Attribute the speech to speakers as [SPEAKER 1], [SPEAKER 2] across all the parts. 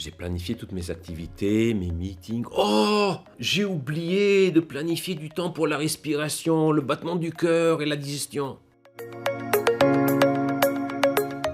[SPEAKER 1] J'ai planifié toutes mes activités, mes meetings. Oh, j'ai oublié de planifier du temps pour la respiration, le battement du cœur et la digestion.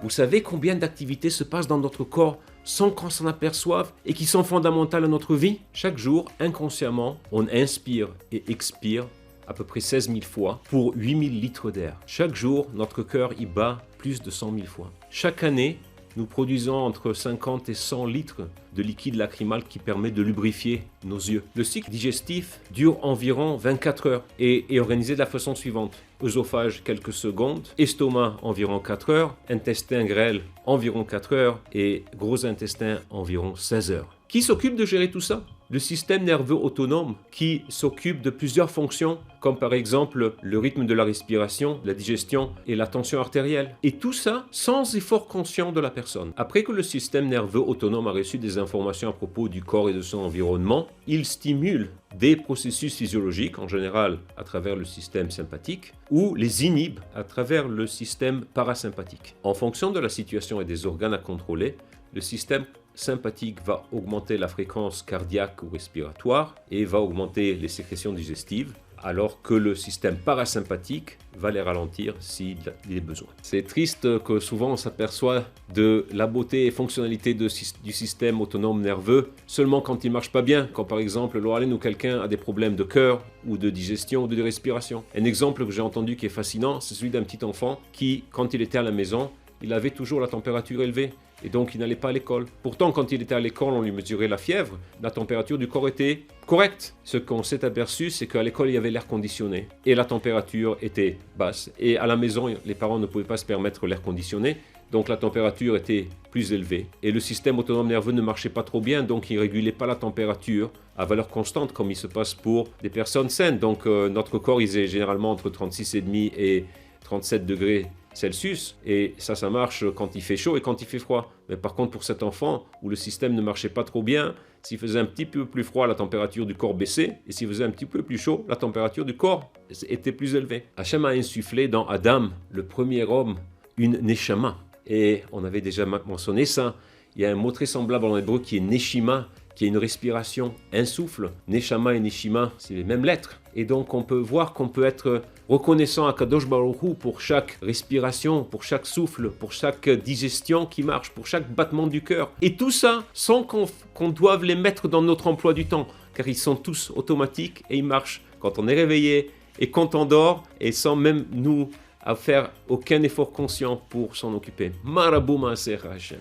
[SPEAKER 1] Vous savez combien d'activités se passent dans notre corps sans qu'on s'en aperçoive et qui sont fondamentales à notre vie? Chaque jour, inconsciemment, on inspire et expire à peu près 16 000 fois pour 8 000 litres d'air. Chaque jour, notre cœur y bat plus de 100 000 fois. Chaque année, nous produisons entre 50 et 100 litres de liquide lacrymal qui permet de lubrifier nos yeux. Le cycle digestif dure environ 24 heures et est organisé de la façon suivante. Œsophage quelques secondes, estomac environ 4 heures, intestin grêle environ 4 heures et gros intestin environ 16 heures. Qui s'occupe de gérer tout ça? Le système nerveux autonome qui s'occupe de plusieurs fonctions, comme par exemple le rythme de la respiration, la digestion et la tension artérielle. Et tout ça sans effort conscient de la personne. Après que le système nerveux autonome a reçu des informations à propos du corps et de son environnement, il stimule des processus physiologiques, en général à travers le système sympathique, ou les inhibe à travers le système parasympathique. En fonction de la situation et des organes à contrôler, le système sympathique va augmenter la fréquence cardiaque ou respiratoire et va augmenter les sécrétions digestives, alors que le système parasympathique va les ralentir s'il est besoin. C'est triste que souvent on s'aperçoit de la beauté et fonctionnalité du système autonome nerveux seulement quand il ne marche pas bien, quand par exemple Laurelène ou quelqu'un a des problèmes de cœur ou de digestion ou de respiration. Un exemple que j'ai entendu qui est fascinant, c'est celui d'un petit enfant qui, quand il était à la maison, il avait toujours la température élevée. Et donc, il n'allait pas à l'école. Pourtant, quand il était à l'école, on lui mesurait la fièvre. La température du corps était correcte. Ce qu'on s'est aperçu, c'est qu'à l'école, il y avait l'air conditionné. Et la température était basse. Et à la maison, les parents ne pouvaient pas se permettre l'air conditionné. Donc, la température était plus élevée. Et le système autonome nerveux ne marchait pas trop bien. Donc, il ne régulait pas la température à valeur constante, comme il se passe pour des personnes saines. Donc, notre corps, il est généralement entre 36,5 et 37 degrés Celsius, et ça marche quand il fait chaud et quand il fait froid. Mais par contre, pour cet enfant où le système ne marchait pas trop bien, s'il faisait un petit peu plus froid, la température du corps baissait, et s'il faisait un petit peu plus chaud, la température du corps était plus élevée. Hachem a insufflé dans Adam, le premier homme, une neshama. Et on avait déjà mentionné ça. Il y a un mot très semblable en hébreu qui est neshima, qui est une respiration, un souffle. Neshama et neshima, c'est les mêmes lettres. Et donc on peut voir qu'on peut être reconnaissant à Kadosh Baruch Hu pour chaque respiration, pour chaque souffle, pour chaque digestion qui marche, pour chaque battement du cœur. Et tout ça sans qu'on doive les mettre dans notre emploi du temps, car ils sont tous automatiques et ils marchent quand on est réveillé et quand on dort, et sans même nous à faire aucun effort conscient pour s'en occuper. Marabou Maaser Hashem.